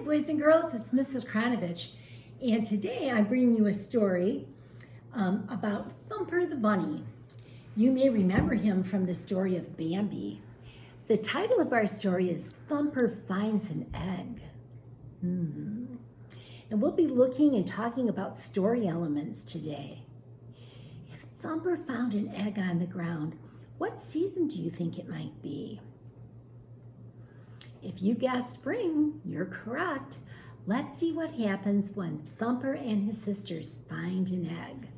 boys and girls, it's Mrs. Cronovich, and today I'm bringing you a story about Thumper the bunny. You may remember him from the story of Bambi. The title of our story is Thumper Finds an Egg. And we'll be looking and talking about story elements today. If Thumper found an egg on the ground, what season do you think it might be? If you guessed spring, you're correct. Let's see what happens when Thumper and his sisters find an egg.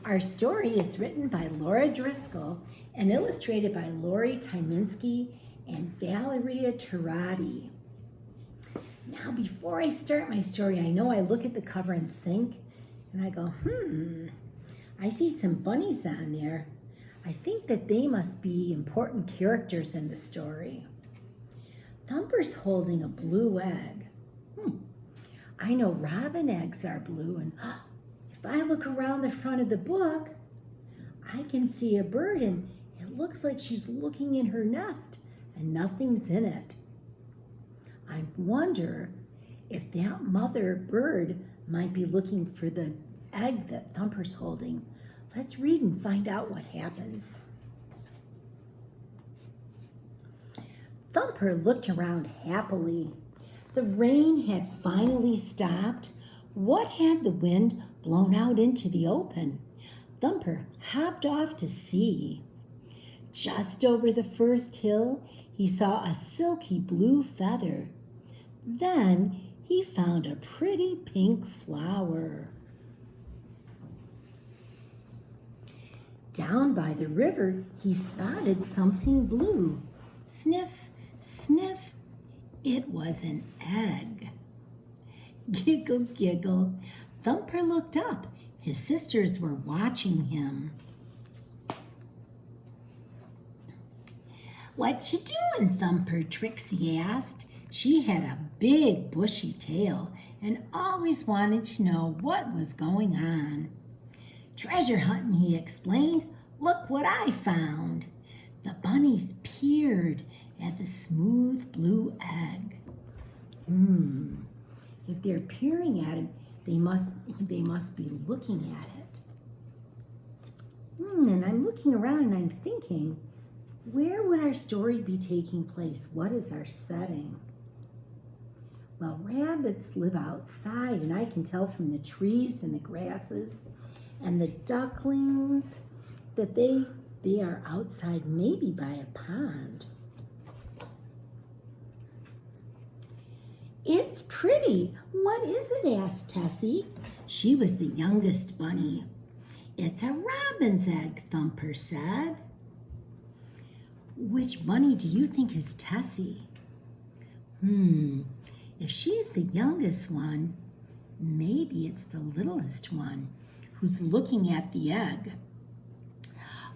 Our story is written by Laura Driscoll and illustrated by Lori Tyminski and Valeria Turati. Now, before I start my story, I know I look at the cover and think, and I go, I see some bunnies on there. I think that they must be important characters in the story. Thumper's holding a blue egg. I know robin eggs are blue, and if I look around the front of the book, I can see a bird, and it looks like she's looking in her nest, and nothing's in it. I wonder if that mother bird might be looking for the egg that Thumper's holding. Let's read and find out what happens. Thumper looked around happily. The rain had finally stopped. What had the wind blown out into the open? Thumper hopped off to see. Just over the first hill, he saw a silky blue feather. Then he found a pretty pink flower. Down by the river, he spotted something blue. Sniff, sniff, it was an egg. Giggle, giggle. Thumper looked up. His sisters were watching him. "What you doing, Thumper?" Trixie asked. She had a big bushy tail and always wanted to know what was going on. "Treasure hunting," he explained. "Look what I found." The bunnies peered at the smooth blue egg. If they're peering at it, they must be looking at it. And I'm looking around and I'm thinking, where would our story be taking place? What is our setting? Well, rabbits live outside, and I can tell from the trees and the grasses and the ducklings that they are outside, maybe by a pond. "It's pretty. What is it?" asked Tessie. She was the youngest bunny. "It's a robin's egg," Thumper said. Which bunny do you think is Tessie? If she's the youngest one, maybe it's the littlest one who's looking at the egg.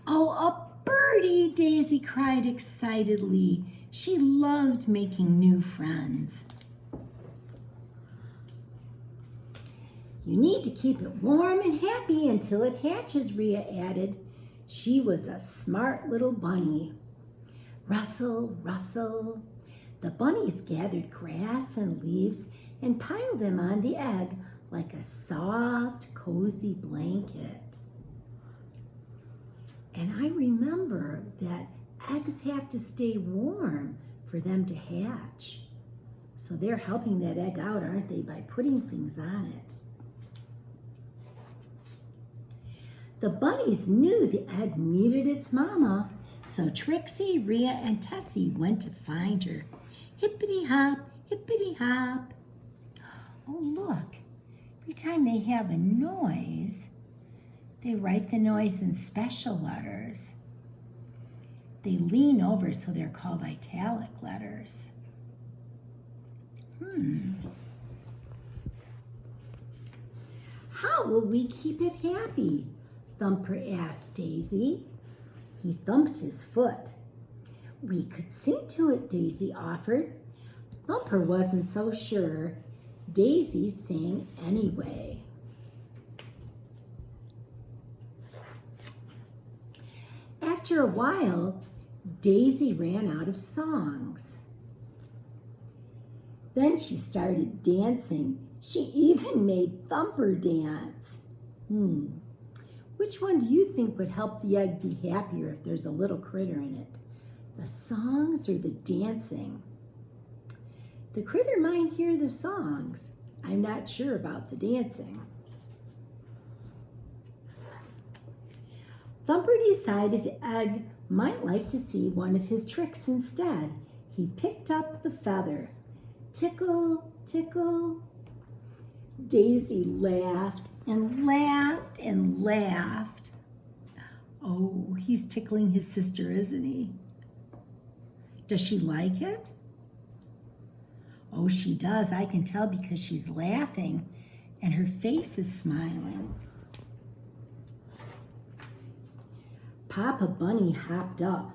"Oh, a birdie!" Daisy cried excitedly. She loved making new friends. "You need to keep it warm and happy until it hatches," Rhea added. She was a smart little bunny. Rustle, rustle. The bunnies gathered grass and leaves and piled them on the egg like a soft, cozy blanket. And I remember that eggs have to stay warm for them to hatch. So they're helping that egg out, aren't they, by putting things on it. The bunnies knew the egg needed its mama, so Trixie, Rhea, and Tessie went to find her. Hippity hop, hippity hop. Oh, look, every time they have a noise, they write the noise in special letters. They lean over, so they're called italic letters. "How will we keep it happy?" Thumper asked Daisy. He thumped his foot. "We could sing to it," Daisy offered. Thumper wasn't so sure. Daisy sang anyway. After a while, Daisy ran out of songs. Then she started dancing. She even made Thumper dance. Which one do you think would help the egg be happier if there's a little critter in it? The songs or the dancing? The critter might hear the songs. I'm not sure about the dancing. Thumper decided the egg might like to see one of his tricks instead. He picked up the feather. Tickle, tickle. Daisy laughed and laughed and laughed. Oh, he's tickling his sister, isn't he? Does she like it? Oh, she does. I can tell because she's laughing and her face is smiling. Papa Bunny hopped up.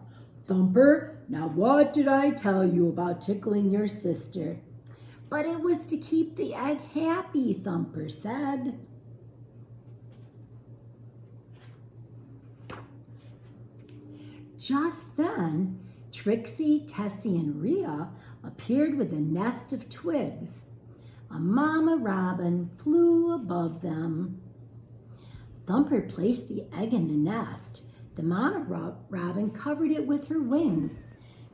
Thumper, now what did I tell you about tickling your sister? But it was to keep the egg happy, Thumper said. Just then, Trixie, Tessie, and Rhea appeared with a nest of twigs. A mama robin flew above them. Thumper placed the egg in the nest. The mama robin covered it with her wing.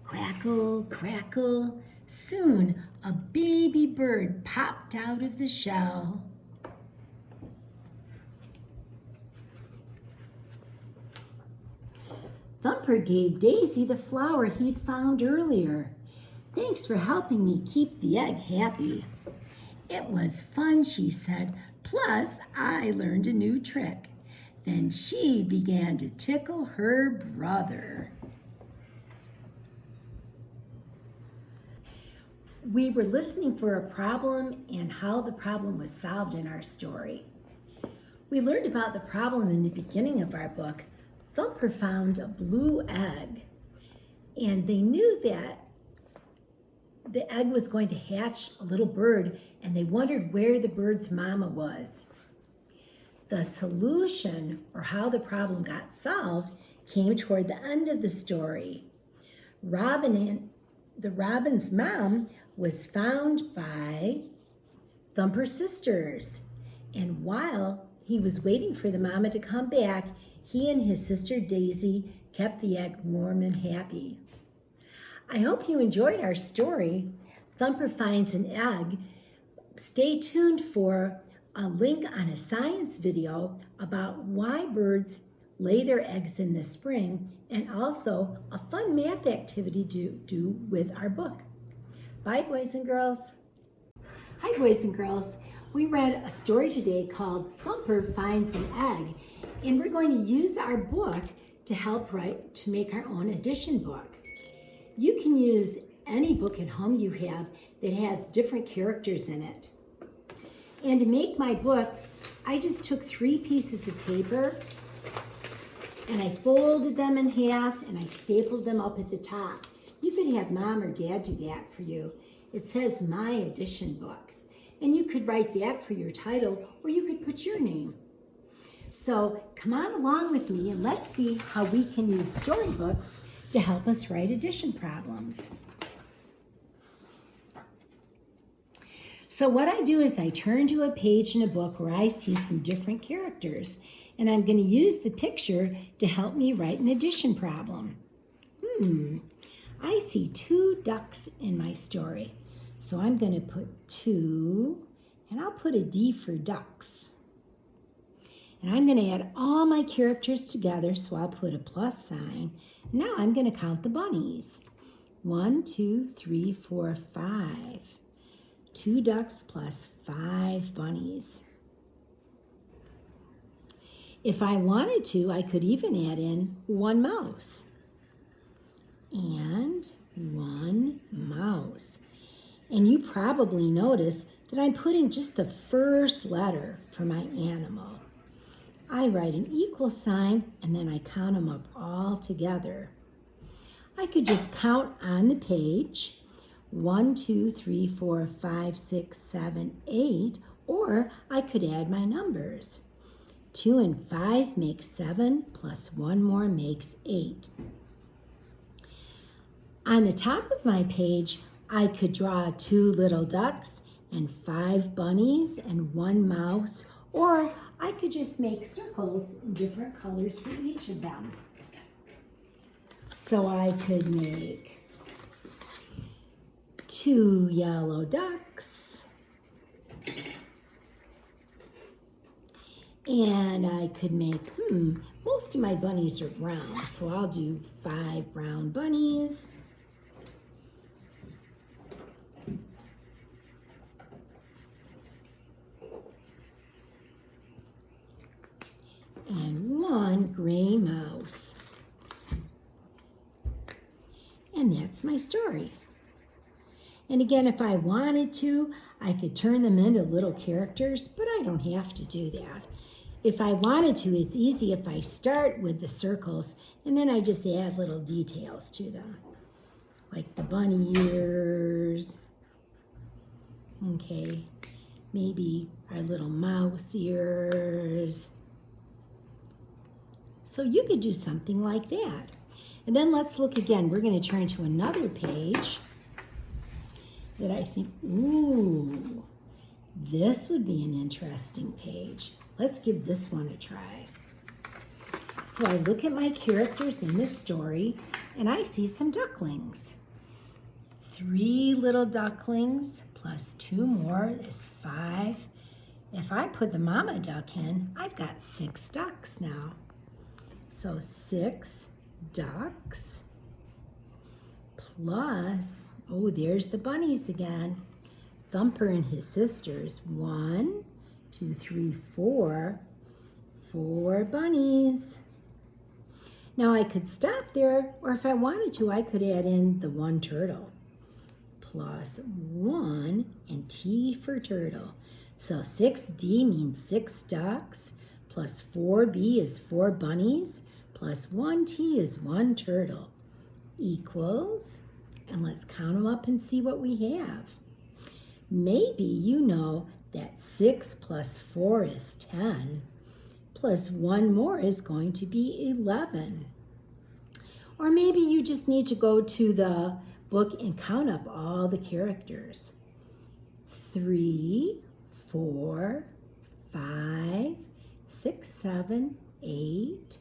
Crackle, crackle. Soon, a baby bird popped out of the shell. Thumper gave Daisy the flower he'd found earlier. Thanks for helping me keep the egg happy. It was fun, she said. Plus, I learned a new trick. Then she began to tickle her brother. We were listening for a problem and how the problem was solved in our story. We learned about the problem in the beginning of our book. Thumper found a blue egg, and they knew that the egg was going to hatch a little bird, and they wondered where the bird's mama was. The solution, or how the problem got solved, came toward the end of the story. The robin's mom was found by Thumper's sisters, and while he was waiting for the mama to come back, he and his sister Daisy kept the egg warm and happy. I hope you enjoyed our story, Thumper Finds an Egg. Stay tuned for a link on a science video about why birds lay their eggs in the spring, and also a fun math activity to do with our book. Bye, boys and girls. Hi, boys and girls. We read a story today called Thumper Finds an Egg, and we're going to use our book to make our own edition book. You can use any book at home you have that has different characters in it. And to make my book, I just took 3 pieces of paper and I folded them in half and I stapled them up at the top. You could have mom or dad do that for you. It says My Edition Book. And you could write that for your title, or you could put your name. So come on along with me and let's see how we can use storybooks to help us write addition problems. So what I do is I turn to a page in a book where I see some different characters, and I'm going to use the picture to help me write an addition problem. I see 2 ducks in my story. So I'm going to put 2, and I'll put a D for ducks. And I'm going to add all my characters together, so I'll put a plus sign. Now I'm going to count the bunnies. 1, 2, 3, 4, 5. 2 ducks plus 5 bunnies. If I wanted to, I could even add in 1 mouse. And 1 mouse. And you probably notice that I'm putting just the first letter for my animal. I write an equal sign and then I count them up all together. I could just count on the page 1, 2, 3, 4, 5, 6, 7, 8, or I could add my numbers. 2 and 5 make 7, plus 1 more makes 8. On the top of my page, I could draw 2 little ducks and 5 bunnies and 1 mouse, or I could just make circles in different colors for each of them. So I could make 2 yellow ducks, and I could make, most of my bunnies are brown, so I'll do 5 brown bunnies. And 1 gray mouse. And that's my story. And again, if I wanted to, I could turn them into little characters, but I don't have to do that. If I wanted to, it's easy if I start with the circles and then I just add little details to them, like the bunny ears. Okay, maybe our little mouse ears. So you could do something like that. And then let's look again. We're going to turn to another page that I think, ooh, this would be an interesting page. Let's give this one a try. So I look at my characters in this story and I see some ducklings. 3 little ducklings plus 2 more is 5. If I put the mama duck in, I've got 6 ducks now. So 6 ducks plus, oh, there's the bunnies again. Thumper and his sisters. 1, 2, 3, 4. 4 bunnies. Now I could stop there, or if I wanted to, I could add in the 1 turtle. Plus 1 and T for turtle. So 6D means 6 ducks, plus 4B is 4 bunnies, plus 1T is 1 turtle, equals, and let's count them up and see what we have. Maybe you know that 6 plus 4 is 10, plus 1 more is going to be 11. Or maybe you just need to go to the book and count up all the characters. 3, 4, 5, 6, 7, 8,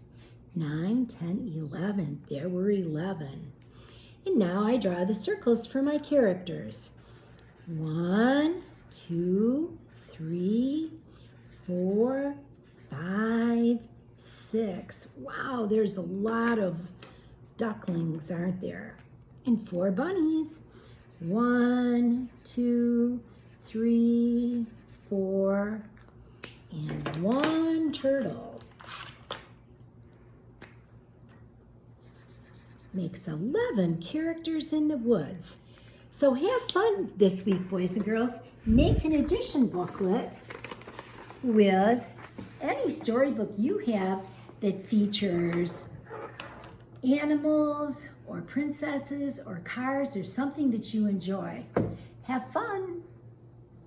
9, 10, 11. There were 11. And now I draw the circles for my characters. 1, 2, 3, 4, 5, 6. Wow, there's a lot of ducklings, aren't there? And 4 bunnies. 1, 2, 3, 4, and 1 turtle. Makes 11 characters in the woods. So have fun this week, boys and girls. Make an addition booklet with any storybook you have that features animals or princesses or cars or something that you enjoy. Have fun.